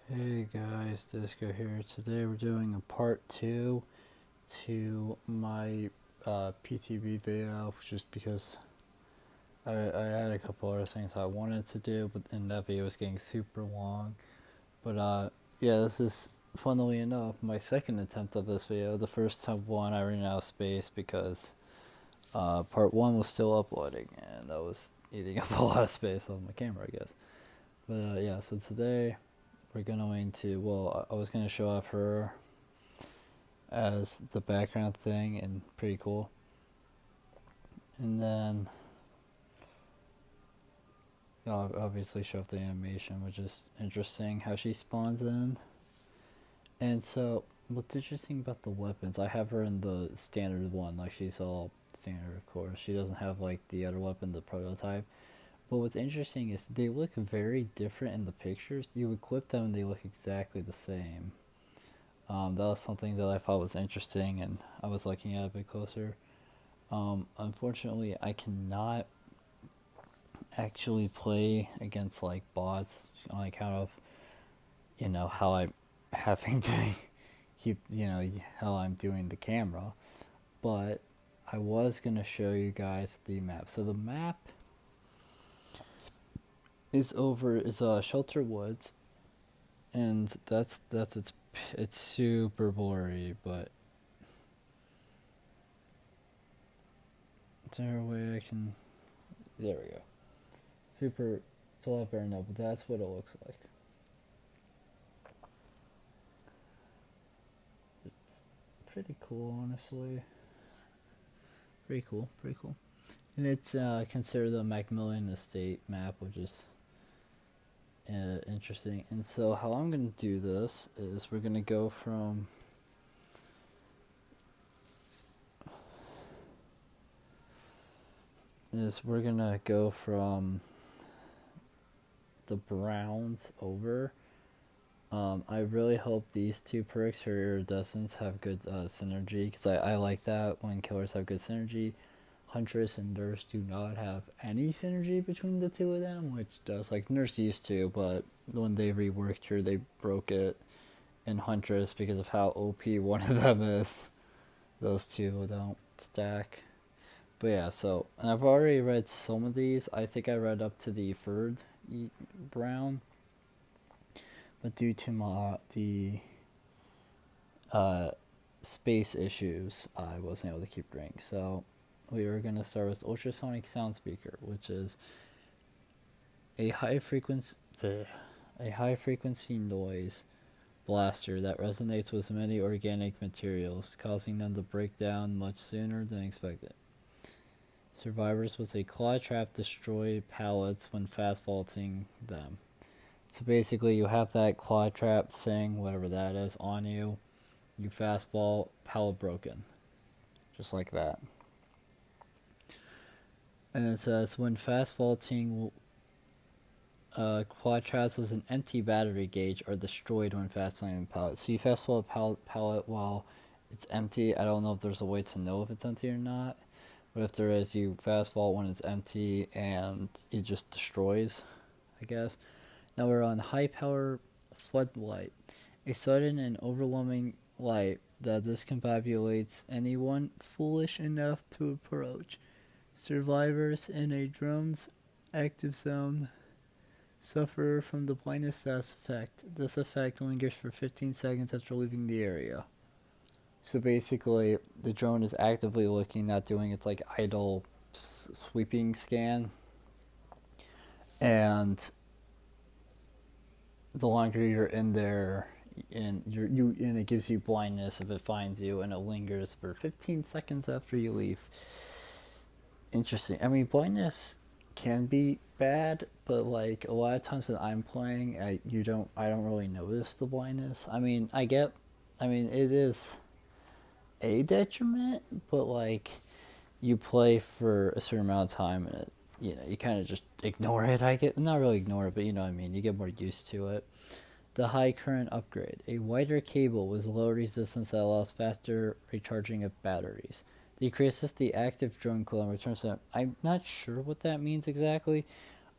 Hey guys, D1sco here. Today we're doing a part 2 to my PTB video, just because I had a couple other things I wanted to do, but and that video was getting super long. But yeah, this is, funnily enough, my second attempt at this video. The first one I ran out of space because part 1 was still uploading, and that was eating up a lot of space on my camera, I guess. But yeah, so today we're going to, well, I was going to show off her as the background thing, and pretty cool. And then I'll obviously show off the animation, which is interesting how she spawns in. And so what's interesting about the weapons, I have her in the standard one, like she's all standard, of course. She doesn't have like the other weapon, the prototype. But what's interesting is they look very different in the pictures. You equip them and they look exactly the same. That was something that I thought was interesting, and I was looking at it a bit closer. Unfortunately, I cannot actually play against like bots on account of, how I'm having to keep, how I'm doing the camera. But I was gonna show you guys the map. So the map is Shelter Woods, and it's super blurry, but is there a way I can? There we go. It's a lot better now, but that's what it looks like. It's pretty cool, honestly. Pretty cool. And it's considered the Macmillan Estate map, which is interesting. And so how I'm going to do this is we're going to go from the browns over. I really hope these two perks for iridescence have good synergy, because I like that when killers have good synergy. Huntress and Nurse do not have any synergy between the two of them, which does, like, Nurse used to, but when they reworked her, they broke it in Huntress because of how OP one of them is. Those two don't stack. But yeah, so, and I've already read some of these. I think I read up to the third brown, but due to the space issues, I wasn't able to keep reading. So we are going to start with ultrasonic sound speaker, which is a high frequency noise blaster that resonates with many organic materials, causing them to break down much sooner than expected. Survivors with a claw trap destroy pallets when fast vaulting them. So basically, you have that claw trap thing, whatever that is, on you. You fast vault, pallet broken, just like that. And it says when fast vaulting, quad traps with an empty battery gauge are destroyed when fast vaulting pallet. So you fast vault a pallet while it's empty. I don't know if there's a way to know if it's empty or not, but if there is, you fast vault when it's empty and it just destroys, I guess. Now we're on high power floodlight, a sudden and overwhelming light that discombobulates anyone foolish enough to approach. Survivors in a drone's active zone suffer from the blindness effect. This effect lingers for 15 seconds after leaving the area. So basically, the drone is actively looking, not doing its like idle sweeping scan, and the longer you're in there, and and it gives you blindness if it finds you, and it lingers for 15 seconds after you leave. Interesting. I mean, blindness can be bad, but like a lot of times that I'm playing, I don't really notice the blindness. I mean, it is a detriment, but like you play for a certain amount of time, and it, you kind of just ignore it. I get, not really ignore it, but you know what I mean. You get more used to it. The high current upgrade. A wider cable with low resistance that allows faster recharging of batteries. Decreases the active drone cooldown, returns to. I'm not sure what that means exactly.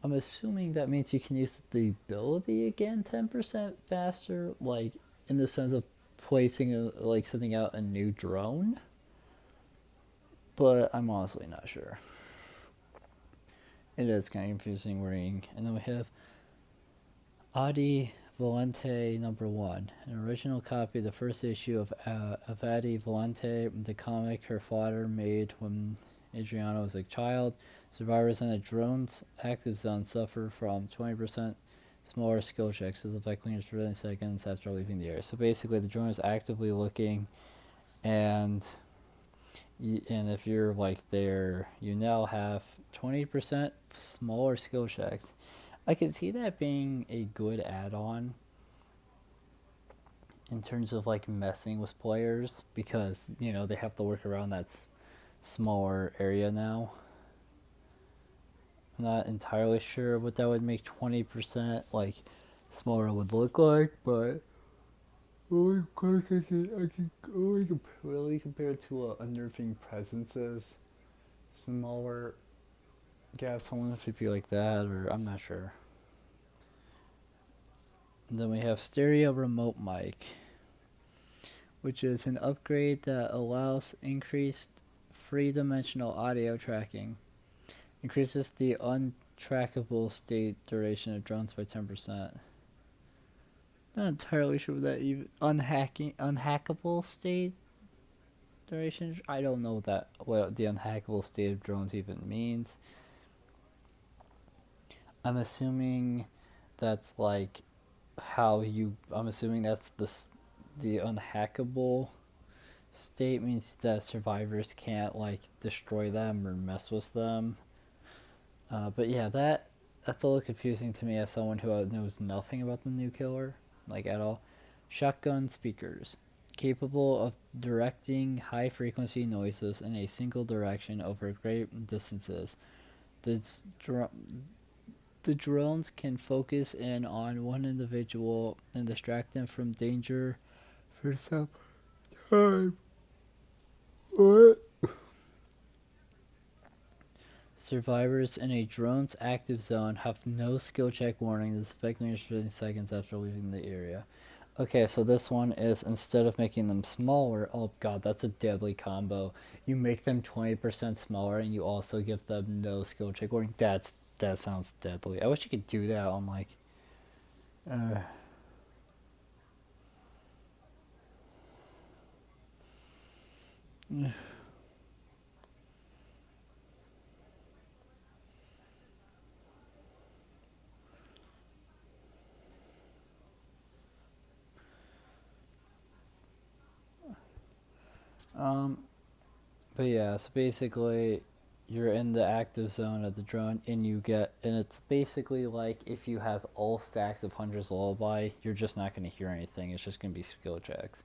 I'm assuming that means you can use the ability again 10% faster, like in the sense of placing like sending out a new drone. But I'm honestly not sure. It is kind of confusing wording. And then we have Adi Valente #1, an original copy of the first issue of Adi Valente, the comic her father made when Adriana was a child. Survivors in a drone's active zone suffer from 20% smaller skill checks as affecting for 30 seconds after leaving the area. So basically, the drone is actively looking, and if you're like there, you now have 20% smaller skill checks. I could see that being a good add-on in terms of like messing with players, because they have to work around that smaller area now. I'm not entirely sure what that would make 20% like smaller would look like, but I can really compare it to a unnerving presences. Smaller gaps, I wonder if it'd be like that, or I'm not sure. And then we have stereo remote mic, which is an upgrade that allows increased three-dimensional audio tracking. Increases the untrackable state duration of drones by 10%. Not entirely sure what that even unhackable state duration. I don't know what the unhackable state of drones even means. I'm assuming that's like I'm assuming that's the unhackable state means that survivors can't like destroy them or mess with them. But yeah, that's a little confusing to me as someone who knows nothing about the new killer, like at all. Shotgun speakers, capable of directing high frequency noises in a single direction over great distances. The drones can focus in on one individual and distract them from danger for some time. What? Survivors in a drone's active zone have no skill check warning that's affecting 15 seconds after leaving the area. Okay, so this one is, instead of making them smaller, oh god, that's a deadly combo. You make them 20% smaller and you also give them no skill check warning. That sounds deadly. I wish you could do that on like but yeah, so basically you're in the active zone of the drone and it's basically like if you have all stacks of Hunter's Lullaby, you're just not going to hear anything. It's just going to be skill checks.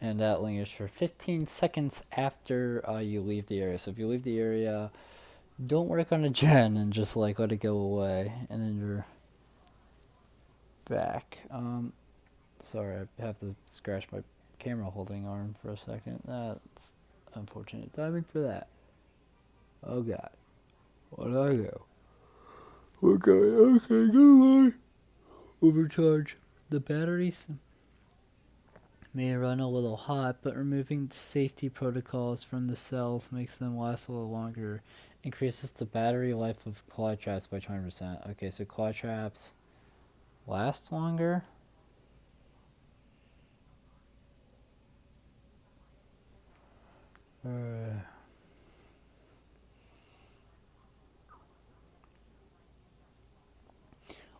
And that lingers for 15 seconds after you leave the area. So if you leave the area, don't work on a gen and just like let it go away, and then you're back. Sorry, I have to scratch my camera holding arm for a second. That's unfortunate timing for that. Oh god, what did I do? Okay, goodbye. Overcharge. The batteries may run a little hot, but removing the safety protocols from the cells makes them last a little longer. Increases the battery life of claw traps by 20%. Okay, so claw traps last longer?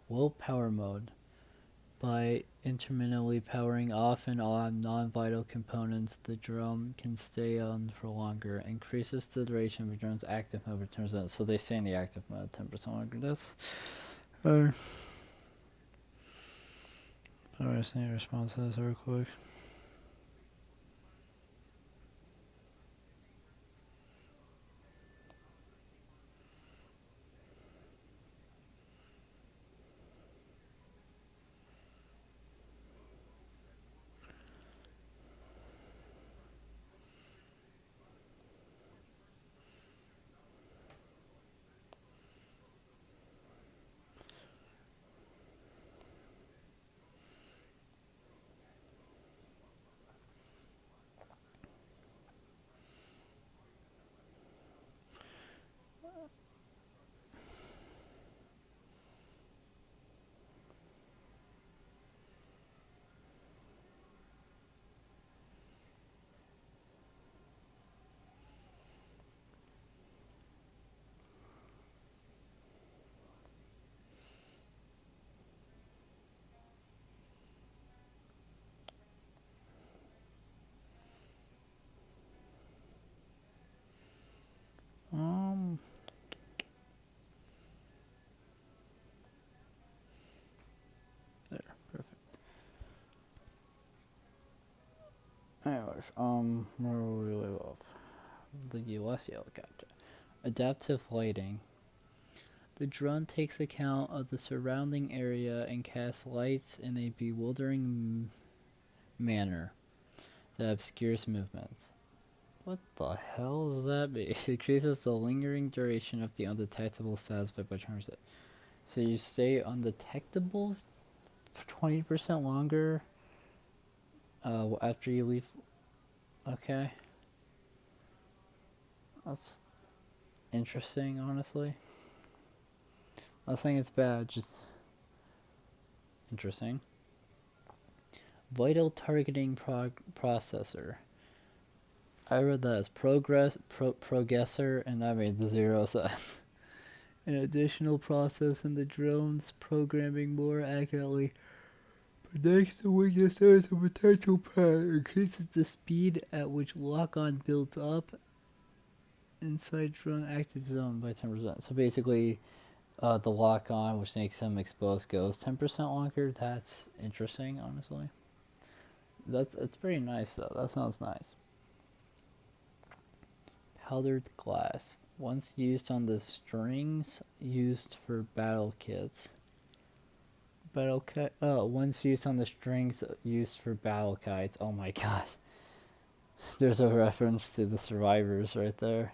Low power mode. By intermittently powering off and on non-vital components, the drone can stay on for longer. Increases the duration of the drone's active mode, returns on. So they stay in the active mode 10% longer. That's alright, I need to respond to this real quick. gosh. Where were we leave off? The U.S. helicopter. Adaptive lighting. The drone takes account of the surrounding area and casts lights in a bewildering manner that obscures movements. What the hell does that mean? It increases the lingering duration of the undetectable status by 20%. So you stay undetectable for 20% longer after you leave. Okay. That's interesting, honestly. I'm not saying it's bad, just interesting. Vital targeting processor. I read that as progressor, and that made 0 sense. An additional process in the drone's programming more accurately predicts the weaknesses of potential path, increases the speed at which lock-on builds up inside drone active zone by 10%. So basically, the lock-on, which makes them exposed, goes 10% longer. That's interesting, honestly. It's pretty nice, though. That sounds nice. Powdered glass. Once used on the strings used for battle kits. Once used on the strings used for battle kites. Oh my god. There's a reference to the survivors right there.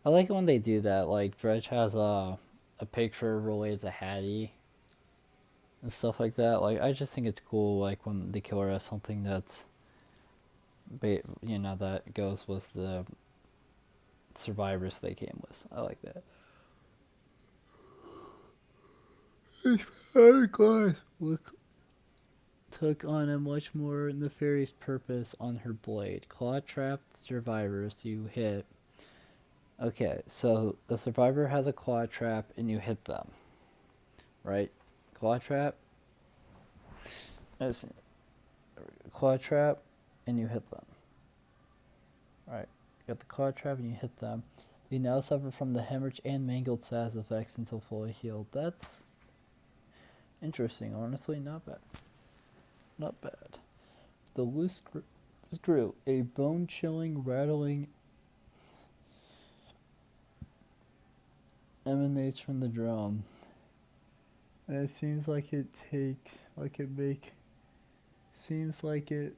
I like it when they do that. Like, Dredge has a picture related to Hattie and stuff like that. Like, I just think it's cool, like, when the killer has something that's, that goes with the survivors they came with. I like that. Glass took on a much more nefarious purpose on her blade. Claw trapped survivors you hit. Okay, so the survivor has a claw trap and you hit them. Right? Claw trap. Claw trap and you hit them. Right. You got the claw trap and you hit them. You now suffer from the hemorrhage and mangled status effects until fully healed. That's interesting, honestly. Not bad. Not bad. The loose screw. A bone-chilling, rattling emanates from the drone. And it seems like it takes, seems like it.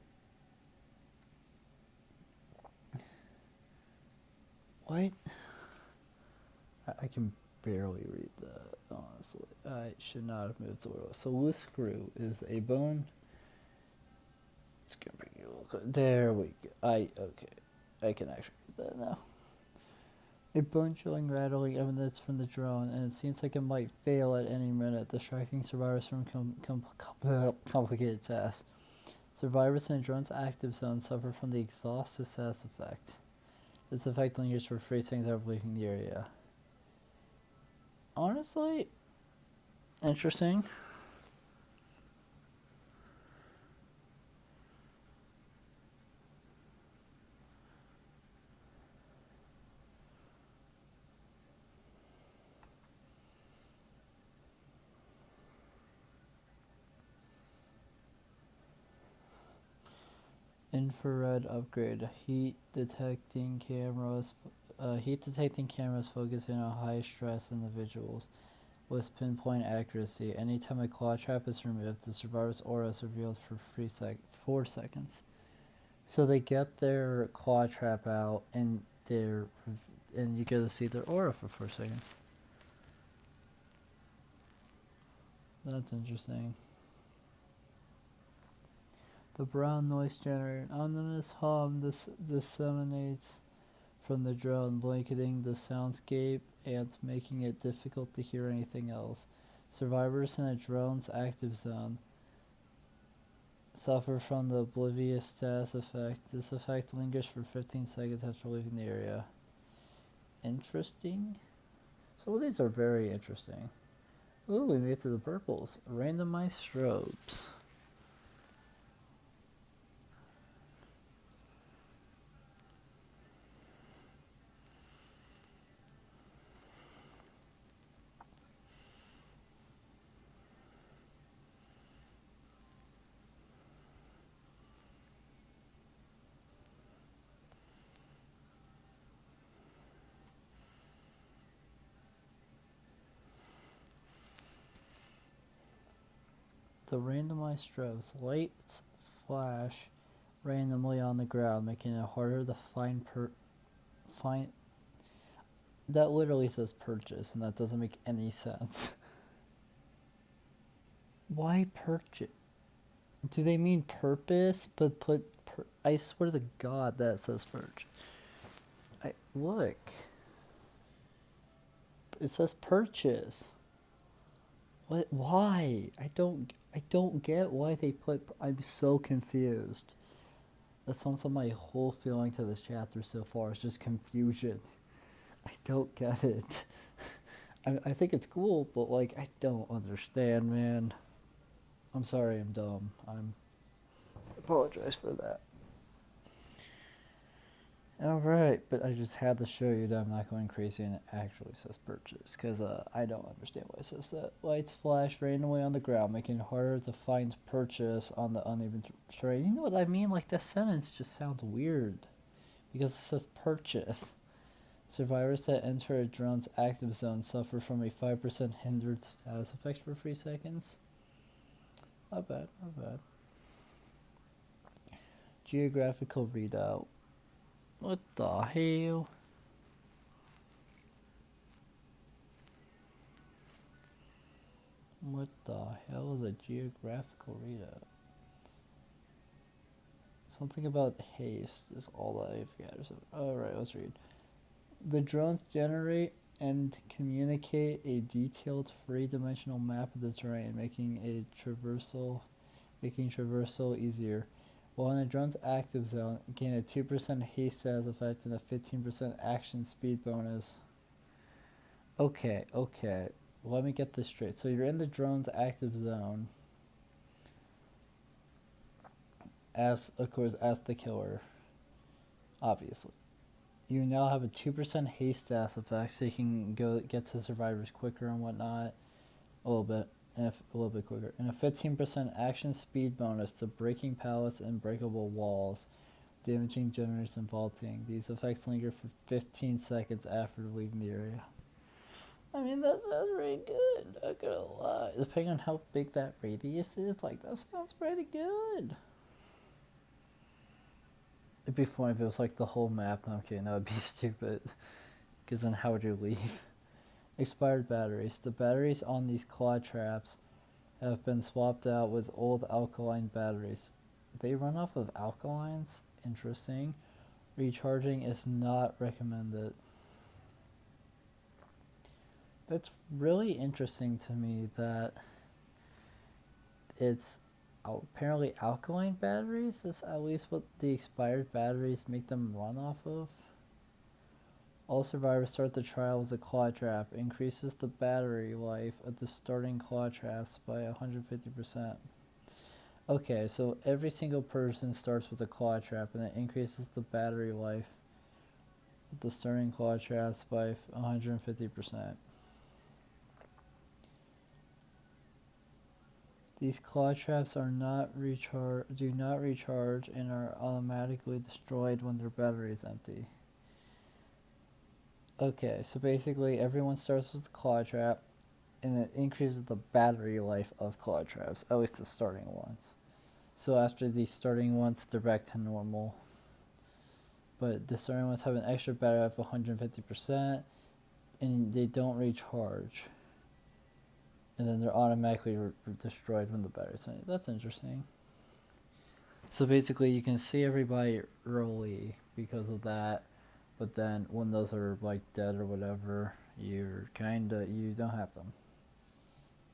What? I can barely read that, honestly. I should not have moved the word. So loose screw is a bone. It's gonna bring you a little. There we go. I can actually read that now. A bone-chilling, rattling emanates from the drone, and it seems like it might fail at any minute, distracting survivors from complicated tasks. Survivors in the drone's active zone suffer from the exhausted status effect. This effect lingers for 3 seconds after leaving the area. Honestly, interesting. Infrared upgrade. Heat detecting cameras focusing on high stress individuals with pinpoint accuracy. Anytime a claw trap is removed, the survivor's aura is revealed for 4 seconds. So they get their claw trap out and you get to see their aura for 4 seconds. That's interesting. The brown noise generator. An ominous hum disseminates from the drone, blanketing the soundscape and making it difficult to hear anything else. Survivors in a drone's active zone suffer from the oblivious status effect. This effect lingers for 15 seconds after leaving the area. Interesting. Some of these are very interesting. Ooh, we made it to the purples. Randomized strobes. The randomized strobes. Lights flash randomly on the ground, making it harder to find. That literally says purchase, and that doesn't make any sense. Why purchase? Do they mean purpose? But I swear to God that says purchase. Look. It says purchase. What? Why? I don't get why they put. I'm so confused. That's also my whole feeling to this chapter so far. It's just confusion. I don't get it. I think it's cool, but like I don't understand, man. I'm sorry, I'm dumb. I apologize for that. Alright, but I just had to show you that I'm not going crazy and it actually says purchase, because I don't understand why it says that. Lights flash randomly on the ground, making it harder to find purchase on the uneven terrain. You know what I mean? Like, that sentence just sounds weird, because it says purchase. Survivors that enter a drone's active zone suffer from a 5% hindered status effect for 3 seconds. Not bad, not bad. Geographical readout. What the hell? What the hell is a geographical readout? Something about haste is all that I've gathered. Alright, let's read. The drones generate and communicate a detailed three-dimensional map of the terrain, making traversal easier. While in a drone's active zone, gain a 2% haste status effect and a 15% action speed bonus. Okay. Let me get this straight. So you're in the drone's active zone as the killer, obviously. You now have a 2% haste status effect, so you can get to survivors quicker and whatnot, a little bit quicker, and a 15% action speed bonus to breaking pallets and breakable walls, damaging generators and vaulting. These effects linger for 15 seconds after leaving the area. I mean, that sounds pretty good, not gonna lie. Depending on how big that radius is, like, that sounds pretty good. It'd be funny if it was like the whole map. No, I'm kidding, that would be stupid. Because then how would you leave? Expired batteries. The batteries on these claw traps have been swapped out with old alkaline batteries. They run off of alkalines? Interesting. Recharging is not recommended. That's really interesting to me that it's apparently alkaline batteries is at least what the expired batteries make them run off of. All survivors start the trial with a claw trap. Increases the battery life of the starting claw traps by 150%. Okay, so every single person starts with a claw trap and it increases the battery life of the starting claw traps by 150%. These claw traps do not recharge and are automatically destroyed when their battery is empty. Okay, so basically everyone starts with a claw trap and it increases the battery life of claw traps, at least the starting ones. So after the starting ones, they're back to normal. But the starting ones have an extra battery life of 150% and they don't recharge. And then they're automatically destroyed when the battery's empty. That's interesting. So basically you can see everybody early because of that, but then when those are like dead or whatever, you don't have them.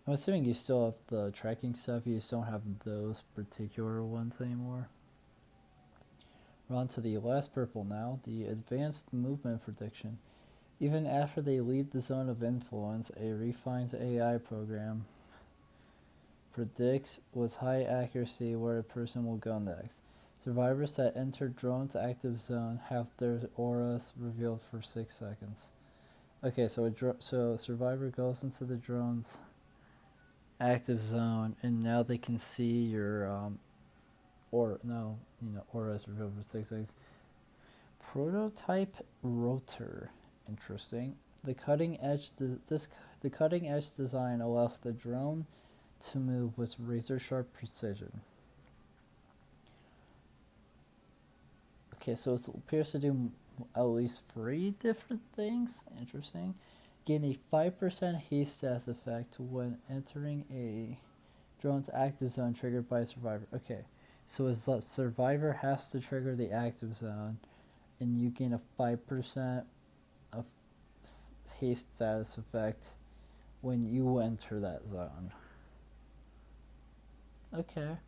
I'm assuming you still have the tracking stuff, you just don't have those particular ones anymore. We're on to the last purple now, the advanced movement prediction. Even after they leave the zone of influence, a refined AI program predicts with high accuracy where a person will go next. Survivors that enter drone's active zone have their auras revealed for 6 seconds. Okay, so a survivor goes into the drone's active zone, and now they can see your auras revealed for 6 seconds. Prototype rotor. Interesting. The cutting edge design allows the drone to move with razor sharp precision. Okay, so it appears to do at least 3 different things. Interesting. Gain a 5% haste status effect when entering a drone's active zone triggered by a survivor. Okay, so a survivor has to trigger the active zone, and you gain a 5% of haste status effect when you enter that zone. Okay.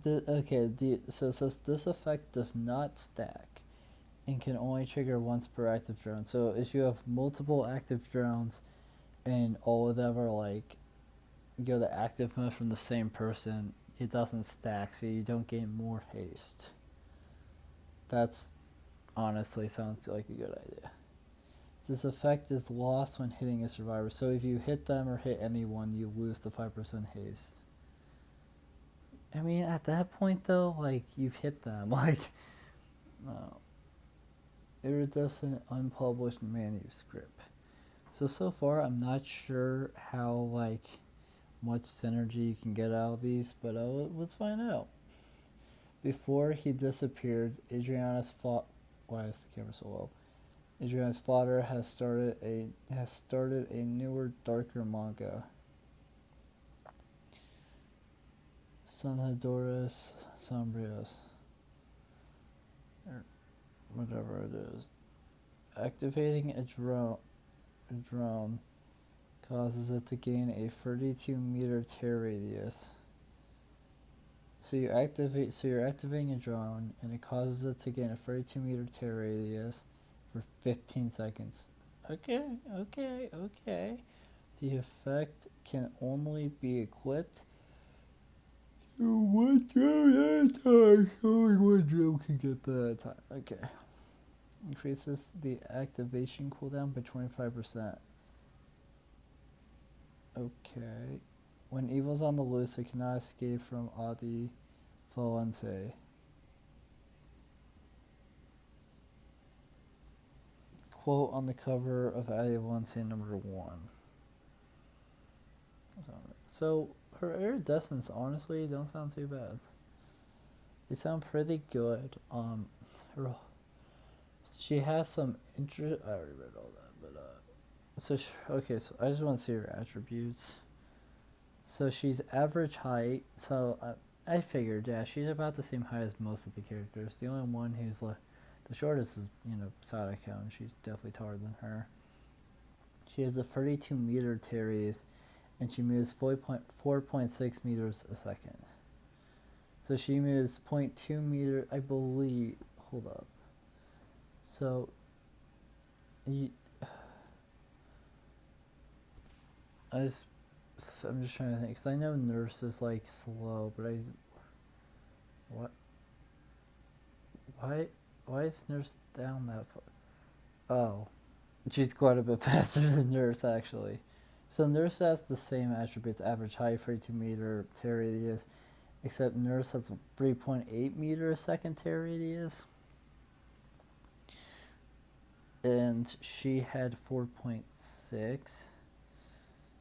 So it says this effect does not stack and can only trigger once per active drone. So if you have multiple active drones and all of them are like go to active mode from the same person, it doesn't stack, so you don't gain more haste. That's honestly sounds like a good idea. This effect is lost when hitting a survivor. So if you hit them or hit anyone, you lose the 5% haste. I mean, at that point though, like you've hit them, like no. Iridescent unpublished manuscript. So far I'm not sure how like much synergy you can get out of these, but let's find out. Before he disappeared, Adriana's fought. Why is the camera so low? Adriana's father has started a newer, darker manga. Sanhedores Sombrios. Or whatever it is. Activating a drone causes it to gain a 32-meter tear radius. So you're activating a drone, and it causes it to gain a 32-meter tear radius for 15 seconds. Okay. The effect can only be equipped to one drone at a time. Only one drone can get that at a time. Okay. Increases the activation cooldown by 25%. Okay. When evil's on the loose, it cannot escape from Adi Valente. Quote on the cover of Adi Valente #1. So her iridescents honestly don't sound too bad. They sound pretty good. She has some interest. I already read all that, but so I just want to see her attributes. So she's average height. So I figured, yeah, she's about the same height as most of the characters. The only one who's like the shortest is Sadako, and she's definitely taller than her. She has a 32-meter tear radius, and she moves 4.6 meters a second. So she moves 0.2 meter, I believe. Hold up. So, I'm just trying to think, because I know Nurse is like slow, but why is Nurse down that far? Oh, she's quite a bit faster than Nurse actually. So Nurse has the same attributes: average height, 32-meter tear radius, except Nurse has a 3.8 meter a second tear radius. And she had 4.6.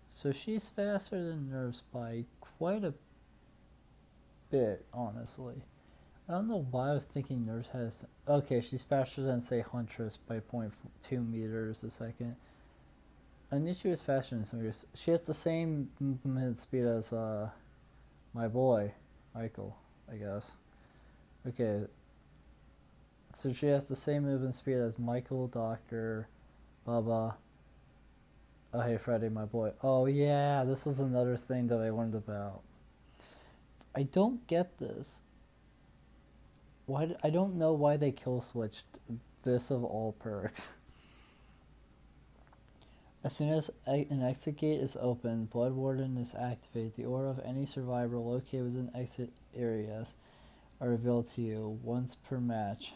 So she's faster than Nurse by quite a bit, honestly. I don't know why I was thinking Nurse has... Okay, she's faster than, say, Huntress by 0.2 meters a second. I knew she was faster than some meters. She has the same movement speed as my boy, Michael, I guess. Okay. So she has the same movement speed as Michael, Doctor, Bubba. Oh, hey, Freddy, my boy. Oh, yeah, this was another thing that I learned about. I don't get this. I don't know why they kill switched this of all perks. As soon as an exit gate is open, Blood Warden is activated. The aura of any survivor located within exit areas are revealed to you once per match.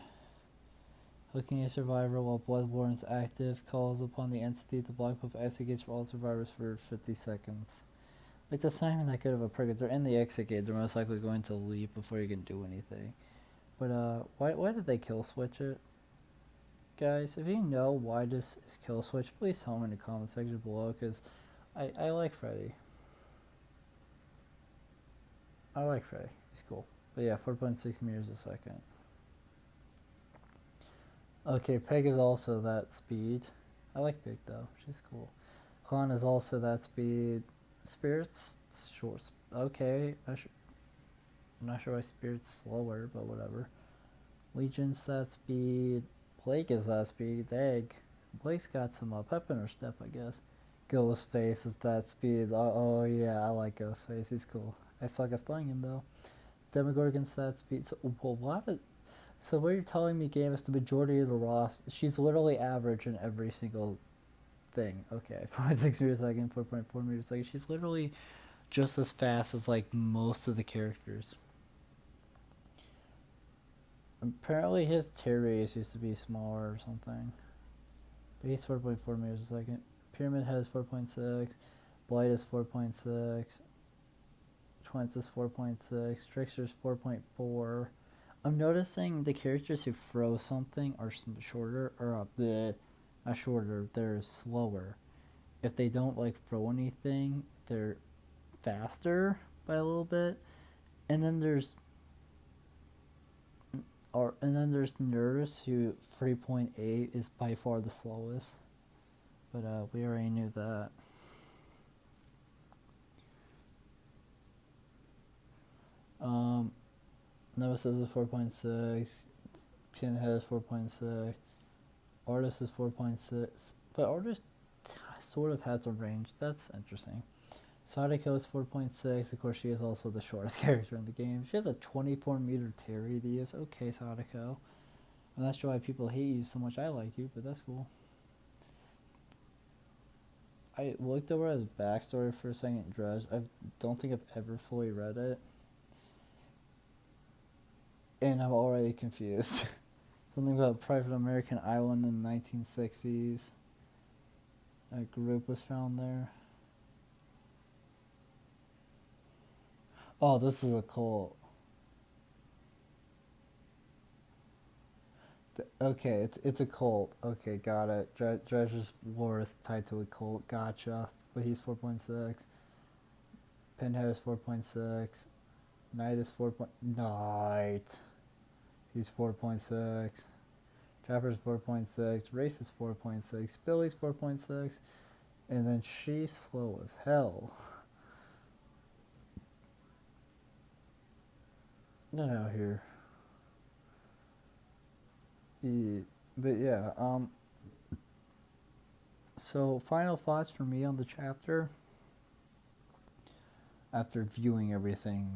Hooking a survivor while Blood Warden's active calls upon the entity to block both exit gates for all survivors for 50 seconds. Like, that's not even that good of a perk. If they're in the exit gate, they're most likely going to leave before you can do anything. But, why did they kill switch it? guys, if you know why this is kill switch, please tell me in the comment section below, because I like Freddy. I like Freddy. He's cool. But yeah, 4.6 meters a second. Okay, Peg is also that speed. I like Peg though. She's cool. Clown is also that speed. Spirit's short. Okay, I'm not sure why Spirit's slower, but whatever. Legion's that speed. Plague is that speed. Egg. Blake's got some pep in her step, I guess. Ghostface is that speed. Oh yeah, I like Ghostface. He's cool. I suck at playing him though. Demogorgon's that speed. So so what you're telling me gave us the majority of the Ross. She's literally average in every single thing. Okay, 4.6 meters a second, 4.4 meters a second. She's literally just as fast as like most of the characters. Apparently his tear radius used to be smaller or something. But he's 4.4 meters a second. Pyramid Head is 4.6. Blight is 4.6. Twins is 4.6. Trickster's 4.4. I'm noticing the characters who throw something are shorter, or not shorter, they're slower. If they don't like throw anything, they're faster by a little bit. And then there's Nurse, who 3.8 is by far the slowest. But we already knew that. Nemesis is 4.6. Pinhead is 4.6. Artist is 4.6. But Artist sort of has a range. That's interesting. Sadako is 4.6. Of course, she is also the shortest character in the game. She has a 24-meter tear radius. Okay, Sadako. I'm not sure why people hate you so much. I like you, but that's cool. I looked over his backstory for a second, Dredge. I don't think I've ever fully read it. And I'm already confused. Something about Private American Island in the 1960s. A group was found there. Oh, this is a cult. Okay, it's a cult. Okay, got it. Dredge's lore is tied to a cult. Gotcha. But he's 4.6. Pinhead is 4.6. Knight is 4. Knight. He's 4.6. Trapper's 4.6. Rafe is 4.6. Billy's 4.6. And then she's slow as hell. Not out here. But yeah, so final thoughts for me on the chapter. After viewing everything,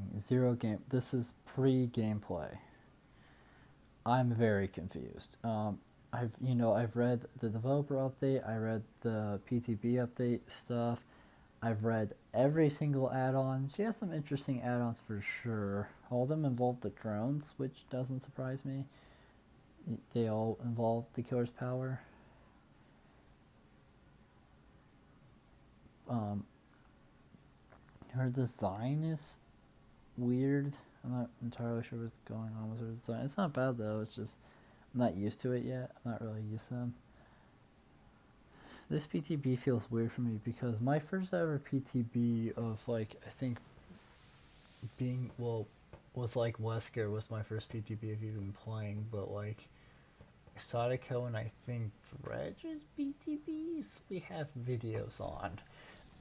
this is pre-gameplay. I'm very confused. I've read the developer update, I read the PTB update stuff, I've read every single add-on. She has some interesting add-ons for sure. All of them involve the drones, which doesn't surprise me. They all involve the killer's power. Her design is weird. I'm not entirely sure what's going on with her design. It's not bad though, it's just I'm not used to it yet. I'm not really used to them. This PTB feels weird for me because my first ever PTB of like, I think was like Wesker was my first PTB of even playing, but like Sadako and I think Dredge's PTBs we have videos on.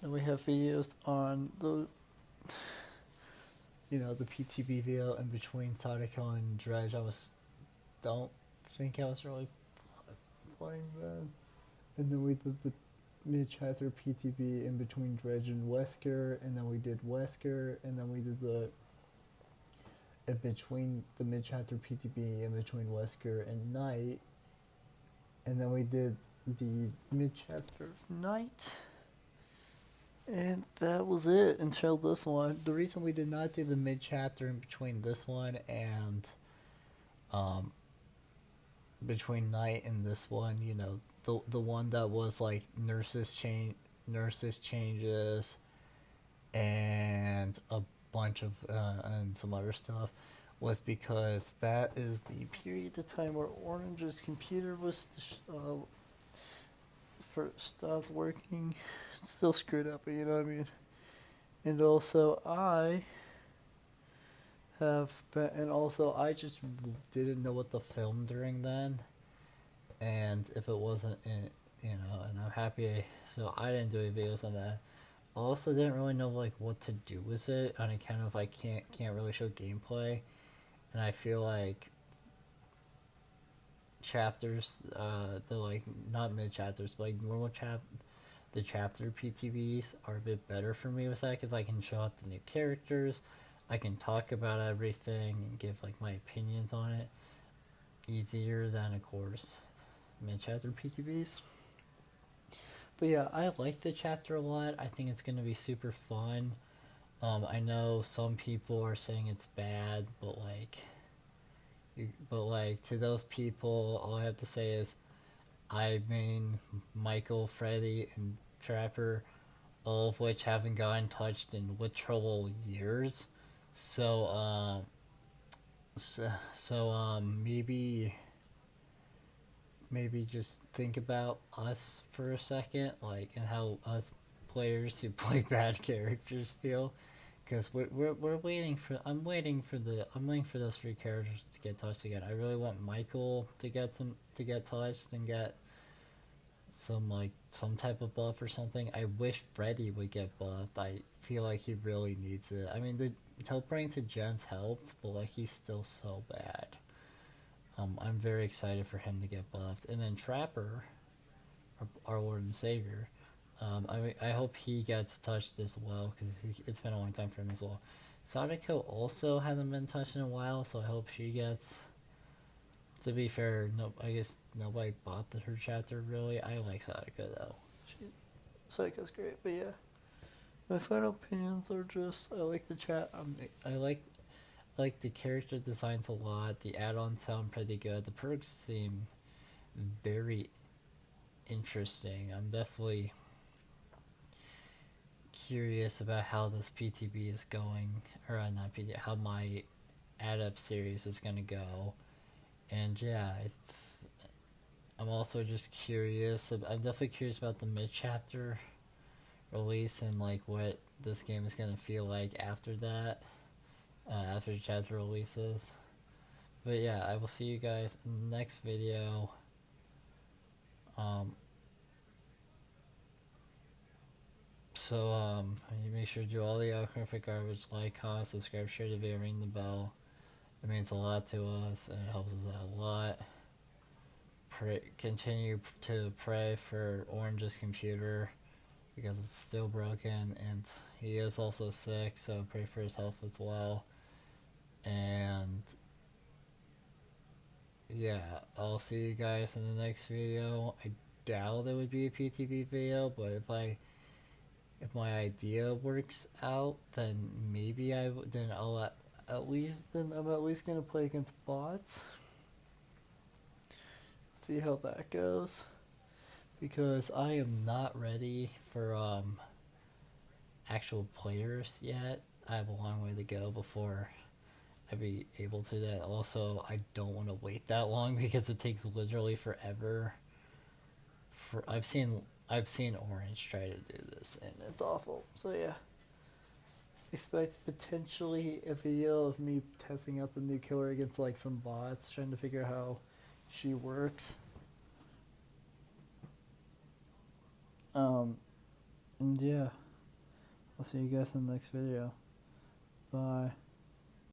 And we have videos on the the PTB video in between Sadako and Dredge. Don't think I was really playing then. And then we did the mid-chapter PTB in between Dredge and Wesker, and then we did Wesker, and then we did the in between the mid-chapter PTB in between Wesker and Knight, and then we did the mid-chapter Knight, and that was it until this one. The reason we did not do the mid-chapter in between this one and between Knight and this one, the one that was like nurses changes and a bunch of and some other stuff, was because that is the period of time where Orange's computer was first stopped working. It's still screwed up, but you know what I mean. And also I just didn't know what to film during then, and if it wasn't in, and I'm happy, so I didn't do any videos on that. I also didn't really know like what to do with it on account of I can't really show gameplay, and I feel like chapters, the like not mid chapters, but like the chapter PTVs are a bit better for me with that because I can show off the new characters, I can talk about everything and give like my opinions on it easier than of course mid chapter PTVs. But yeah, I like the chapter a lot. I think it's gonna be super fun. I know some people are saying it's bad, but like to those people, all I have to say is I mean Michael, Freddy, and Trapper, all of which haven't gotten touched in literal years. So maybe just think about us for a second, like, and how us players who play bad characters feel, because we're waiting for I'm waiting for those three characters to get touched again. I really want Michael to get touched and get some type of buff or something. I wish Freddy would get buffed. I feel like he really needs it. I mean, the teleporting to gens helps, but like he's still so bad. I'm very excited for him to get buffed, and then Trapper, our Lord and Savior. I hope he gets touched as well because it's been a long time for him as well. Sadako also hasn't been touched in a while, so I hope she gets. To be fair, no, I guess nobody bought her chapter really. I like Sadako though. Sadako's great, but yeah. My final opinions are just I like the chat. I like the character designs a lot. The add-ons sound pretty good. The perks seem very interesting. I'm definitely curious about how this PTB is going, or not PTB, how my add-up series is gonna go. And yeah, I'm also just curious. I'm definitely curious about the mid-chapter release and like what this game is gonna feel like after that, after the chapter releases. But yeah, I will see you guys in the next video. You make sure to do all the algorithmic garbage, like, comment, subscribe, share the video, ring the bell. It means a lot to us and it helps us out a lot. Continue to pray for Orange's computer because it's still broken and he is also sick, so pray for his health as well. And yeah, I'll see you guys in the next video. I doubt it would be a PTB video, but if my idea works out, then maybe I'm at least gonna play against bots. See how that goes, because I am not ready for actual players yet. I have a long way to go before I'd be able to that. Also, I don't want to wait that long because it takes literally forever. I've seen Orange try to do this and it's awful. So yeah, expect potentially a video of me testing out the new killer against like some bots, trying to figure out how she works. And yeah, I'll see you guys in the next video. Bye.